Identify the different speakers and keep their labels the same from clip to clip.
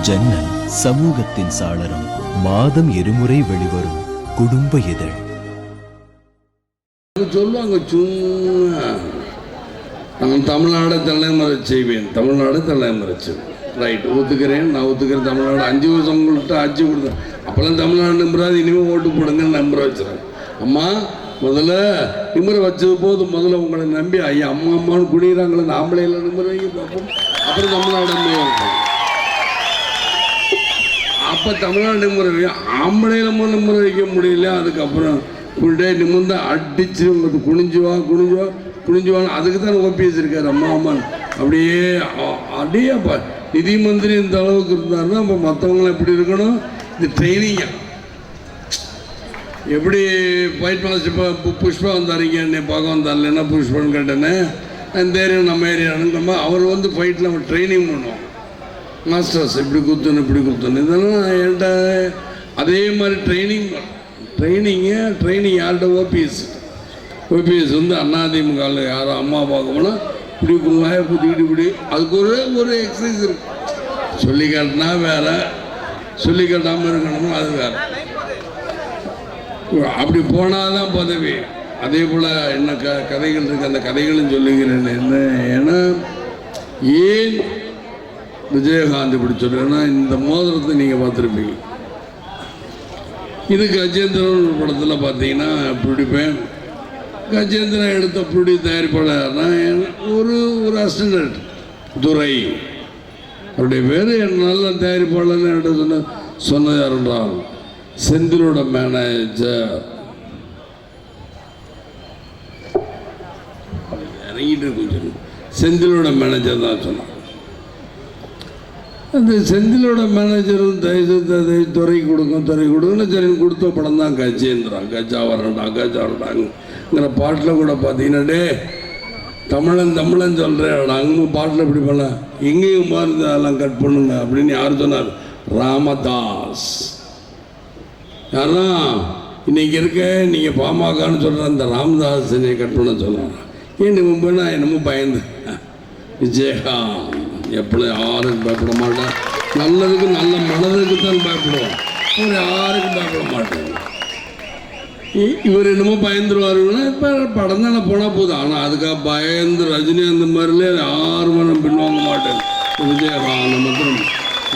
Speaker 1: ஜன்னல் சமூகத்தின் சாளரம். மாதம் இருமுறை வெளிவரும் குடும்ப இதழ்.
Speaker 2: சொல்லுவாங்க சும்மா நான் தமிழ்நாடு தலைமுறை செய்வேன், தமிழ்நாடு தலைமுறை செய்வேன். ரைட், ஒத்துக்கிறேன், நான் ஒத்துக்கிறேன். தமிழ்நாடு 5 வருஷம் உங்கள்கிட்ட ஆட்சி கொடுத்தேன். அப்போல்லாம் தமிழ்நாடு நம்புறாது, இனிமேல் ஓட்டு போடுங்கன்னு நம்புற வச்சுறேன். அம்மா முதல்ல நிம்மரை வச்சது போது முதல்ல உங்களை நம்பி ஐயா அம்மா அம்மான்னு குடிக்கிறாங்களே ஆம்பளையில் நிம்மரை வைக்க பார்ப்போம். அப்புறம் தமிழ்நாடு நம்புவாங்க. அப்போ தமிழ்நாடு நிம்மரை ஆம்பளையில் நிம்மரை வைக்க முடியல. அதுக்கப்புறம் ஃபுல் டே நிமிர்ந்து அடிச்சு உங்களுக்கு குனிஞ்சுவான்னு அதுக்கு தான் ஓபிஎஸ் இருக்கார். அம்மா அம்மான் அப்படியே நிதி மந்திரி இந்த அளவுக்கு இருந்தாருன்னா அப்போ மற்றவங்களாம் எப்படி இருக்கணும்? இது ட்ரைனிங்க. எப்படி ஃபைட் மாஸ்டர் இப்போ புஷ்பா வந்தாருங்க, என்னை பார்க்க வந்தார்ல, என்ன புஷ்பான்னு கேட்டேன்னே இந்த ஏரியா நம்ம ஏரியானுங்கம்மா. அவர் வந்து ஃபைட்டில் நம்ம ட்ரைனிங் பண்ணுவோம். மாஸ்டர்ஸ் இப்படி குத்தணும் இதெல்லாம் என்கிட்ட அதே மாதிரி ட்ரைனிங் யார்கிட்ட? ஓபிஎஸ் வந்து அதிமுகவில் யாரும் அம்மா பார்க்கணும்னா இப்படி வாயை குத்திக்கிட்டு இப்படி அதுக்கு ஒரு எக்ஸசைஸ் இருக்கு. சொல்லி காட்டினா வேற, சொல்லி காட்டாமல் இருக்கணுமோ அது வேற. அப்படி போனாதான் பதவி. அதே போல் என்ன கதைகள் இருக்கு, அந்த கதைகளும் சொல்லுகிறேன். என்ன ஏன்னா ஏன் விஜயகாந்த் இப்படி சொல்றேன்னா, இந்த மோதிரத்தை நீங்கள் பார்த்துருப்பீங்க. இது கஜேந்திரன் படத்தில் பார்த்தீங்கன்னா பிடிப்பேன். கஜேந்திரன் எடுத்த பிடி தயாரிப்பாளர்னா ஒரு அசிஸ்டன்ட் துரை, அவருடைய பேர் நல்ல தயாரிப்பாளர்னு என்கிட்ட சொன்னது யார் என்றால் செந்திலோட மேனேஜர். இறங்கிட்டு கொஞ்சம் செந்திலோட மேனேஜர் தான் சொன்னான். அந்த செந்திலோட மேனேஜரும் தயவு துறை கொடுங்கன்னு சரி கொடுத்த படம் தான் கஜேந்திரா. கஜா வரண்டாங்கிற பாட்டில் கூட பார்த்தீங்கன்னா டே தமிழன் சொல்கிறேன் அங்கே பாட்டில் இப்படி பண்ண எங்கேயும் மாறுது அதெல்லாம் கட் பண்ணுங்க அப்படின்னு யார் சொன்னார்? ராமதாஸ். யாரா இன்னைக்கு இருக்க நீங்கள் பாமகன்னு சொல்கிற அந்த ராமதாஸ் என்னை கட் பண்ண சொல்கிறாங்க. ஏன் நான் என்னமோ பயந்து விஜயகாந்த் எப்படி யாருக்கும் பயப்பட மாட்டேன். நல்லதுக்கு நல்ல மனதுக்கு தான் பயப்படுவோம், அவர் யாருக்கும் பயப்பட மாட்டேன். இவர் என்னமோ பயந்துருவாருன்னா இப்போ படம் தானே போனால் போதும். ஆனால் அதுக்காக பயந்து ரஜினி அந்த மாதிரிலே யாருமே நான் பின்வாங்க மாட்டேன். விஜயகாந்த் மாத்திரம்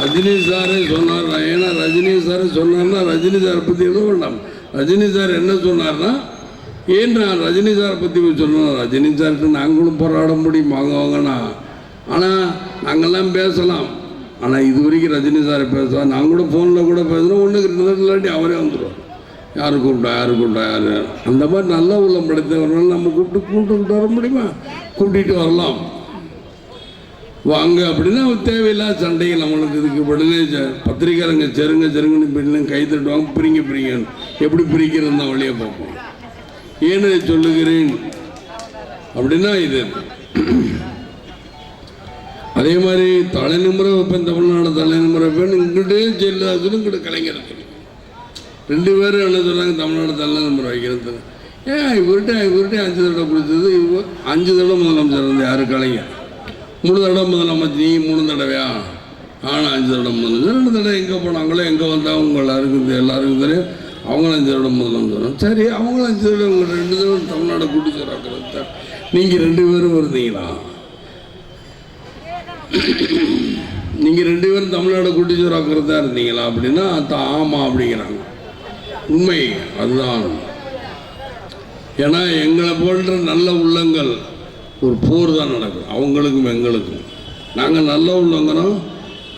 Speaker 2: ரஜினி சாரே சொன்னார். ஏன்னா ரஜினி சாரே சொன்னார்னா ரஜினி சாரை பற்றி எதுவும் வேண்டாம். ரஜினி சார் என்ன சொன்னார்னா, ஏன் நான் ரஜினி சாரை பற்றி சொல்லணும், ரஜினி சார்கிட்ட நாங்களும் போராட முடியும் வாங்கண்ணா. ஆனால் நாங்கள்லாம் பேசலாம். ஆனால் இது வரைக்கும் ரஜினி சாரை பேசலாம். நாங்கள் கூட ஃபோனில் கூட பேசுகிறோம். ஒன்றுக்கு 2 இல்லாட்டி அவரே வந்துடுவோம். யார் கூப்பிட்டா யார் அந்த மாதிரி நல்ல உள்ளம் படைத்தவர்கள் நம்ம கூப்பிட்டு வர முடியுமா? கூட்டிகிட்டு வரலாம் வாங்க அப்படின்னா தேவையில்லாத சண்டைகள் நம்மளுக்கு இதுக்கு உடனே பத்திரிக்கையாளங்க செருங்கன்னு பின்னும் கை தட்டுவாங்க. பிரிங்கன்னு எப்படி பிரிக்கிறது தான் வழியாக பார்ப்போம். ஏன்னு சொல்லுகிறேன் அப்படின்னா இது அதே மாதிரி தலைநிமுறை வைப்பேன், தமிழ்நாடு தலைநிமுறை வைப்பேன். இங்கிட்டே ஜெயலலிதாசும் இங்கிட்ட கலைஞர் 2 பேரும் என்ன சொல்கிறாங்க, தமிழ்நாடு தலைநிமுறை வைக்கிறது. ஏன் இவர்கிட்ட 5 தடவை கொடுத்தது, 5 தடவை முதலமைச்சர் இருந்து யார்? கலைஞர். 3 தடவை முதலமைச்சர். நீ 3 தடவையா? ஆனால் 5 தடவை முதலமைச்சர். 2 தடவை எங்கே போனாங்களோ எங்கே வந்தால் அவங்க எல்லாருக்கும் தெரியும். அவங்களும் 5 தடவை முதலமைச்சர். சரி, அவங்களும் 5 தடவை உங்கள் 2 தடவை தமிழ்நாடு கூட்டிச்சராக்கிறது. நீங்கள் 2 பேரும் வருந்தீங்களா? நீங்கள் 2 பேரும் தமிழ்நாடு கூட்டிச்சராக்கிறதா இருந்தீங்களா அப்படின்னா ஆமாம் அப்படிங்கிறாங்க. உண்மை அதுதான். ஏன்னா எங்களை போன்ற நல்ல உள்ளங்கள் ஒரு போர் தான் நடக்கும், அவங்களுக்கும் எங்களுக்கும். நாங்கள் நல்ல உள்ளங்கிறோம்,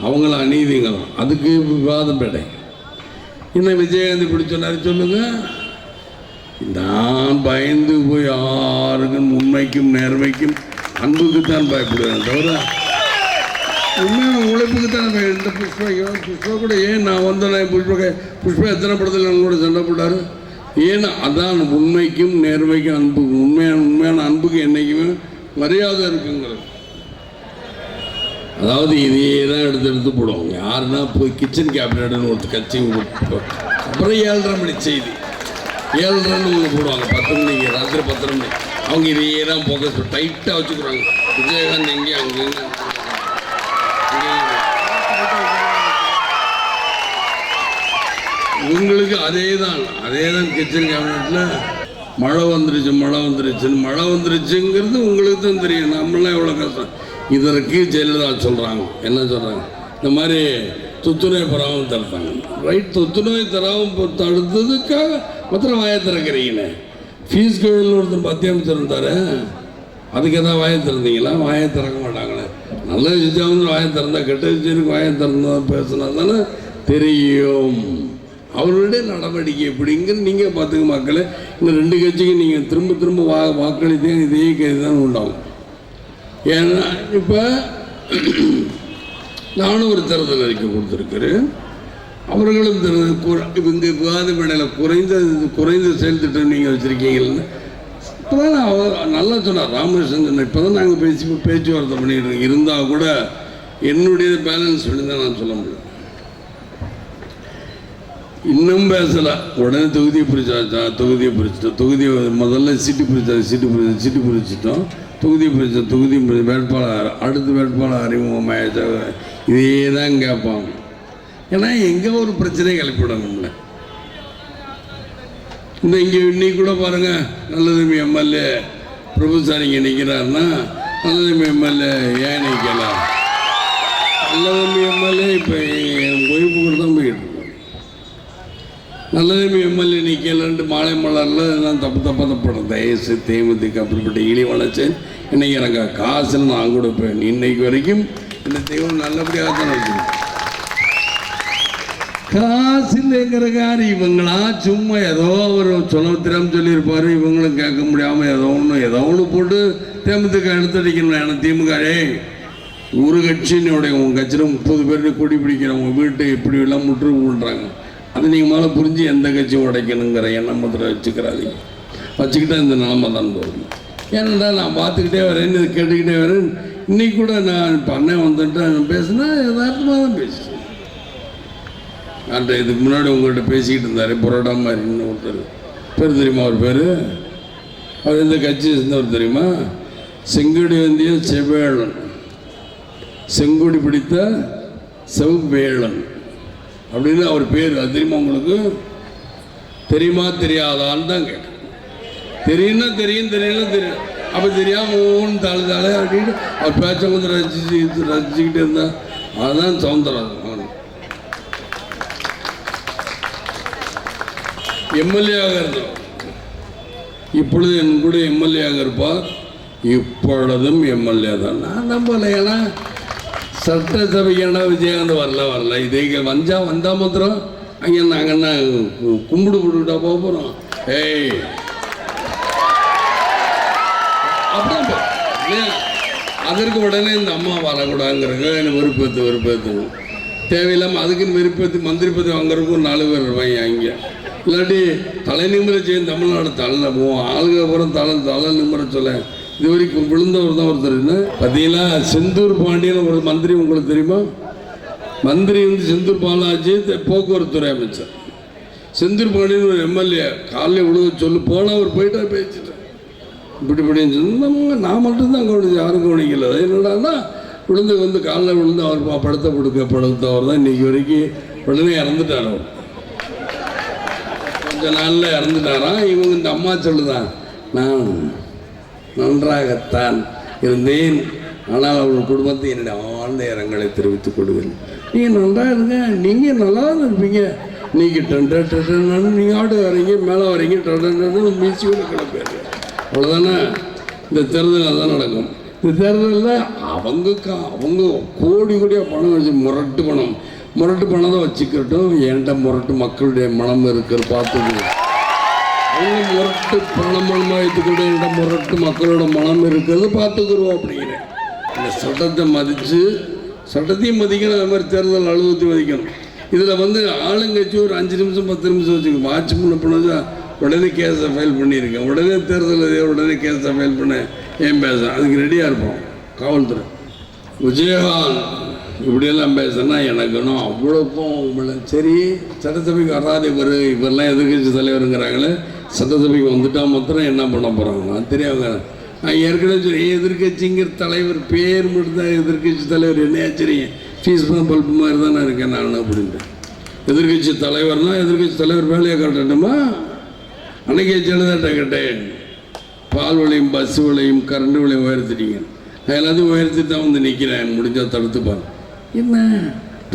Speaker 2: அவங்கள அநீதிங்கிறோம். அதுக்கு விவாதம் பேடை. இன்னும் விஜயகாந்த் இப்படி சொன்னார் சொல்லுங்க. நான் பயந்து போய் யாருக்கும் உண்மைக்கும் நேர்மைக்கும் அன்புக்குத்தான் பயப்படுவேன் தவிர உண்மையான உழைப்புக்குத்தான் இந்த புஷ்பா கூட ஏன் நான் வந்தேன். புஷ்பா எத்தனை படத்தில் நான் கூட சண்டை போட்டார். ஏன்னா அதான் உண்மைக்கும் நேர்மைக்கும் அன்புக்கும் உண்மையான அன்புக்கு என்றைக்குமே மரியாதை இருக்குங்கிறது. அதாவது இதையே தான் எடுத்து போடுவாங்க. யாருன்னா போய் கிச்சன் கேபினட்னு ஒரு கட்சி அப்புறம் 7:30 மணி செய்தி 7:30 ஒன்று போடுவாங்க. 10 மணிக்கு ராத்திரி 10 மணி. அவங்க இதையே தான் ஃபோக்கஸ் டைட்டாக வச்சுக்கிறாங்க. விஜயகாந்த் எங்கேயும் அங்கே உங்களுக்கு அதே தான் கிச்சன் கேபினெட்டில் மழை வந்துருச்சுங்கிறது உங்களுக்கு தான் தெரியும். நம்மளாம் எவ்வளோ கஷ்டம். இதற்கு ஜெயலலிதா சொல்கிறாங்க, என்ன சொல்கிறாங்க, இந்த மாதிரி தொத்துநோய் பராமல் தடுத்தாங்க. ரைட், தொத்துநோய் தராமல் தடுத்ததுக்காக மாத்திரம் வாயை திறக்கிறீங்களே. ஃபீஸ் கோயில்னு ஒருத்தர் மத்திய அமைச்சர் இருந்தார், அதுக்கு எதாவது வாயை திறந்தீங்களா? வாயை திறக்க மாட்டாங்களே. நல்ல விஷயம் வந்து வாயை திறந்தா, கெட்ட விஷயத்துக்கு வாயை திறந்தா பேசினா தானே தெரியும் அவர்களுடைய நடவடிக்கை எப்படிங்கிறது. நீங்கள் பார்த்துக்க மக்களே, இந்த 2 கட்சிக்கு நீங்கள் திரும்ப வாக்களித்தேன் இதே கைது தான் உண்டாகும். ஏன்னா இப்போ நானும் ஒரு தேர்தல் அறிக்கை கொடுத்துருக்கிறேன், அவர்களும் இவங்க விவாத மேடையில் குறைந்த செயல் திட்டம் நீங்கள் வச்சுருக்கீங்கன்னு இப்போ தான் நான் நல்லா சொன்னார் ராமகிருஷ்ணன் சொன்னேன். இப்போ தான் நாங்கள் பேச்சுவார்த்தை பண்ணிட்டு இருந்தால் கூட என்னுடைய பேலன்ஸ் பண்ணி தான் நான் சொல்ல முடியும். இன்னும் பேசலை, உடனே தொகுதியை பிரிச்சிட்டோம். தொகுதியை முதல்ல சீட்டு பிரிச்சிட்டோம். தொகுதி வேட்பாளர், அடுத்த வேட்பாளர் அறிமுகமாயிடுச்சா, இதே தான் கேட்பாங்க. ஏன்னா எங்கே ஒரு பிரச்சனையை கிளப்பிவிடணும்ல. இந்த இங்கே இன்னைக்கு கூட பாருங்கள், நல்லதம்பி எம்எல்ஏ பிரபுசார் இங்கே நிற்கிறாருன்னா நல்லதம்பி எம்எல்ஏ ஏன் நிற்கலாம்? நல்லதம்பி எம்எல்ஏ இப்போ என் ஒய்ஃபு கூட தான் போயிட்டு இருக்கோம். நல்லதம்பி எம்எல்ஏ நிற்கலன்ட்டு மாலை மலரில் நான் தப்புப்படும் தயசு தேமுதிக அப்படிப்பட்ட இழி வளர்ச்சேன். இன்றைக்கி எனக்கு காசுன்னு நான் கொடுப்பேன். இன்னைக்கு வரைக்கும் இந்த தெய்வம் நல்லபடியாக தான் வச்சுருக்கேன். காசு இல்லைங்கிறக்காரு இவங்களா சும்மா ஏதோ ஒரு திறம் சொல்லியிருப்பார், இவங்களும் கேட்க முடியாமல் ஏதோ ஒன்று போட்டு தேமுதிக எடுத்தடிக்கணும். ஏன்னா திமுக ஒரு கட்சியினுடைய உங்கள் கட்சியில் 30 பேர் கொடி பிடிக்கிறவங்க வீட்டை இப்படி எல்லாம் முற்று பண்ணுறாங்க. அது நீங்கள் மேலே புரிஞ்சு எந்த கட்சியும் உடைக்கணுங்கிற எண்ணம் மாத்திரம் வச்சுக்கிறாதீங்க. வச்சுக்கிட்டா இந்த நிலமை தான் போகும். ஏன்னா நான் பார்த்துக்கிட்டே வரேன், இது கேட்டுக்கிட்டே வரேன். இன்னைக்கு கூட நான் பண்ண வந்துட்டு பேசுனா யதார்த்தமாக தான் பேசுகிறேன். நான் இதுக்கு முன்னாடி உங்கள்கிட்ட பேசிக்கிட்டு இருந்தார் புரோட்டா மாதிரின்னு ஒருத்தர் பேர் தெரியுமா? அவர் எந்த கட்சி சேர்ந்தவர் தெரியுமா? செங்கொடி வந்திய செவ்வேளன், செங்கொடி பிடித்த செவ்வேளன் அப்படின்னு அவர் பேர். அது தெரியுமா உங்களுக்கு? தெரியுமா தெரியாதான்னு தான் கேட்டேன். தெரியும்னா தெரியும், தெரியலாம் தெரியும். அப்போ தெரியாமல் ஒவ்வொன்று தாழ அப்படின்னு அவர் பேச்ச வந்து ரசிச்சுக்கிட்டே இருந்தா அதுதான் சவுந்தரராஜன். எம்எல்ஏவாக இருந்தோம், இப்பொழுது என் கூட எம்எல்ஏவாக இருப்பார். இப்பொழுதும் எம்எல்ஏ தான். நான் நம்பலை. ஏன்னா சட்டசபைக்கான விஜயகாந்த் வரல இதே வந்தா மாத்திரம் அங்கே நாங்கன்னா கும்பிடு போட்டுக்கிட்டா போக போகிறோம். ஏய் அப்படியே அதற்கு உடனே இந்த அம்மா வரக்கூடாதுங்கிறங்க எனக்கு வெறுப்பேற்றணும். தேவையில்லாமல் அதுக்குன்னு வெறுப்பேற்று மந்திரி பதவி வாங்குறதுக்கும் 4 பேர் இருப்பாங்க அங்கே. இல்லாட்டி தலை நிமிர செய்யும் தமிழ்நாடு தலை ஆளுக அப்புறம் தலை நிமிர சொல்ல இது வரைக்கும் விழுந்தவர் தான் ஒருத்தர். பார்த்தீங்களா, செந்தூர் பாண்டியன் ஒரு மந்திரி உங்களுக்கு தெரியுமா? மந்திரி வந்து செந்தூர் பாலாஜி போக்குவரத்துறை அமைச்சர். செந்தூர் பாண்டியன் ஒரு எம்எல்ஏ காலையில் விழுக சொல்லு போனால் அவர் போயிட்டா பேசிட்டேன் இப்படின்னு சொன்னாங்க. நான் மட்டும்தான் கவனிச்சு, யாரும் கவனிக்கல. என்னடான்னா விழுந்து வந்து காலையில் விழுந்து அவர் படுத்தவர் தான் இன்றைக்கி வரைக்கும் உடனே இறந்துட்டார். அவர் கொஞ்ச நாளில் இறந்துட்டாராம். இவங்க இந்த அம்மா சொல்லுதான், நான் நன்றாகத்தான் இருந்தேன், ஆனால் அவர்கள் குடும்பத்தை என்னுடைய ஆழ்ந்த இரங்கலை தெரிவித்துக் கொள்வேன். நீங்கள் நன்றாக இருங்க, நீங்கள் நல்லா தான் இருப்பீங்க. நீங்கள் நீங்கள் ஆடு வரீங்க, மேலே வரீங்க, மீசியோட கிளப்பாரு. அவ்வளோதானே. இந்த தேர்தலில் தான் நடக்கும். இந்த தேர்தலில் அவங்க கோடியாக பணம் வச்சு முரட்டு பணம் தான் வச்சுக்கட்டும். என்கிட்ட முரட்டு மக்களுடைய மனம் இருக்கிற பார்த்துக்கணும். அவங்க முரட்டு பணமாக வைத்துக்கிட்டு என்கிட்ட முரட்டு மக்களோட மனம் இருக்கிறது பார்த்துக்குருவோம் அப்படிங்கிறேன். இந்த சட்டத்தை மதித்து சட்டத்தையும் மதிக்கணும், அது மாதிரி தேர்தல் அலுவலகத்தையும் மதிக்கணும். இதில் வந்து ஆளுங்கட்சி ஒரு 5 நிமிஷம் 10 நிமிஷம் வச்சுக்கணும். வாட்ச் பண்ண உடனே கேஸை ஃபைல் பண்ணியிருக்கேன். உடனே தேர்தல் உடனே கேஸை ஃபைல் பண்ண ஏன் பேசுகிறேன், அதுக்கு ரெடியாக இருப்போம் காவல்துறை. விஜயகாந்த் இப்படியெல்லாம் பேசுனா எனக்கு இன்னும் அவ்வளோக்கும் சரி. சட்டசபைக்கு வராது இவரெல்லாம் எதிர்கட்சி தலைவருங்கிறாங்களே, சட்டசபைக்கு வந்துட்டால் மாத்திரம் என்ன பண்ண போகிறாங்க நான் தெரியாங்க. நான் ஏற்கனவே சொல்லி எதிர்கட்சிங்கிற தலைவர் பேர் மட்டும்தான் எதிர்கட்சி தலைவர், என்ன ஆச்சரியம், ஃபீஸ் பல்பு மாதிரி தானே இருக்கேன் நான் அப்படின்ட்டு. எதிர்கட்சி தலைவர்னா எதிர்கட்சி தலைவர் வேலையை காட்டணுமா? அன்னைக்கே ஜனதாட்ட கேட்டேன், பால் விலையும் பஸ் விலையும் கரண்ட் விலையும் உயர்த்திட்டீங்க, நான் எல்லாத்தையும் உயர்த்தி தான் வந்து நிற்கிறேன், முடிஞ்சால் தடுத்துப்பான். என்ன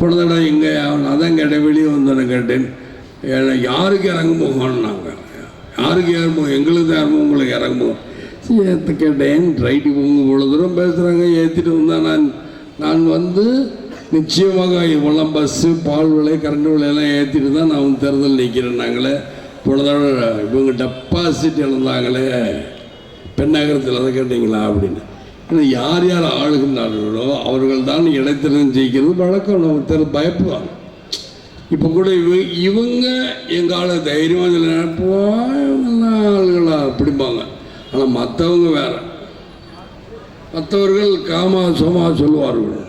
Speaker 2: பொழுதடா எங்கே நான் தான் கேட்டேன், வெளியே வந்தோன்னு கேட்டேன், யாருக்கு இறங்குமோகன்னாங்க. யாருக்கு இறங்குமோ? எங்களுக்கு தான் இறங்குமோ, உங்களுக்கு இறங்குமோ? ஏற்ற கேட்டேன். ரைட்டு இவங்க இவ்வளோ தூரம் பேசுகிறாங்க, ஏற்றிட்டு வந்தால் நான் வந்து நிச்சயமாக இவ்வளோலாம் பஸ்ஸு பால் விலை கரண்ட் விலையெல்லாம் ஏற்றிட்டு தான் நான் வந்து தேர்தல் நிற்கிறேன். நாங்களே பொழுதோட இவங்க டெபாசிட் இழந்தாங்களே பெண்ணகரத்தில், அதை கேட்டீங்களா அப்படின்னு. யார் யார் ஆளுகின்றார்களோ அவர்கள் தான் இடைத்தேர்தல் ஜெயிக்கிறது வழக்கம். நம்ம பயப்படுவாங்க. இப்போ கூட இவங்க எங்கள் ஆளை தைரியமாக சொல்லி நினைப்போம், இவங்கெல்லாம் ஆளுகளா அப்படிம்பாங்க. ஆனால் மற்றவங்க வேற, மற்றவர்கள் காமா சோமா சொல்லுவார்கள்.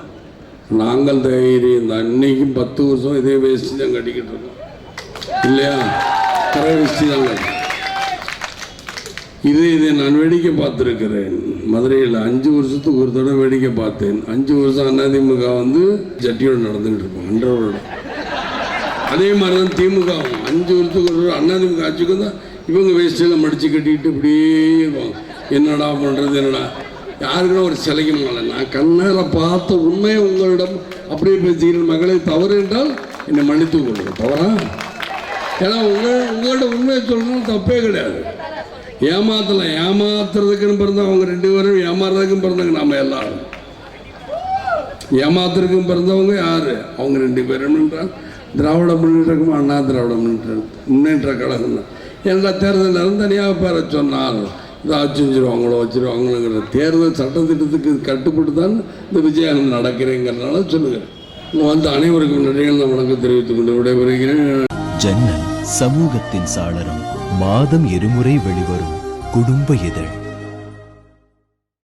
Speaker 2: நாங்கள் தைரியம் தான். இன்னைக்கும் 10 வருஷம் இதே வேஷ்டி தான் கட்டிக்கிட்டு இருக்கோம் இல்லையா? கரை வேஷ்டி தான் கட்டி. இதை நான் வேடிக்கை பார்த்துருக்கிறேன். மதுரையில் 5 வருஷத்துக்கு ஒரு தடவை வேடிக்கை பார்த்தேன். 5 வருஷம் அதிமுக வந்து ஜட்டியோடு நடந்துக்கிட்டு இருப்போம், அன்றவரோட. அதே மாதிரி தான் திமுக 5 வருஷத்துக்கு ஒரு அதிமுக ஆட்சிக்கு தான் இவங்க வேஷ்டியில் மடித்து கட்டிக்கிட்டு இப்படியே இருப்பாங்க. என்னடா பண்ணுறது, என்னடா யாருக்குன்னா ஒரு சிலைக்கு மேலே நான் கண்ணால் பார்த்த உண்மையை உங்களிடம் அப்படியே பேசுகிறேன். மகளே, தவறு என்றால் என்னை மன்னித்து கொள்ளுங்க. தவறா? ஏன்னா உங்கள்கிட்ட உண்மையை சொல்லணும், தப்பே கிடையாது. ஏமாத்தலாம், ஏமாத்துறதுக்குன்னு பிறந்தவங்க அவங்க 2 பேரும், ஏமாறுறதுக்கும் பிறந்தவங்க நாம் எல்லாரும். ஏமாத்துறதுக்கும் பிறந்தவங்க யார்? அவங்க 2 பேரும் என்றால் திராவிட முன்னேற்றக்கும் அண்ணா திராவிட முன்னேற்ற கழகம் தான். எல்லா தேர்தலும் தனியாக பேர சொன்னால் இதை செஞ்சுருவாங்களோ வச்சுருவாங்களோங்கிற தேர்தல் சட்டத்திட்டத்துக்கு கட்டுப்பட்டு தான் இந்த விஜயானந்த் நடக்கிறேங்கிறதுனால சொல்லுகிறேன். வந்து அனைவருக்கும் நன்றிகள் வணக்கம் தெரிவித்துக் கொண்டு விடைபெறுகிறேன்.
Speaker 1: ஜன்னல் சமூகத்தின் சாளரம். மாதம் 2 முறை வெளிவரும் குடும்ப இதழ்.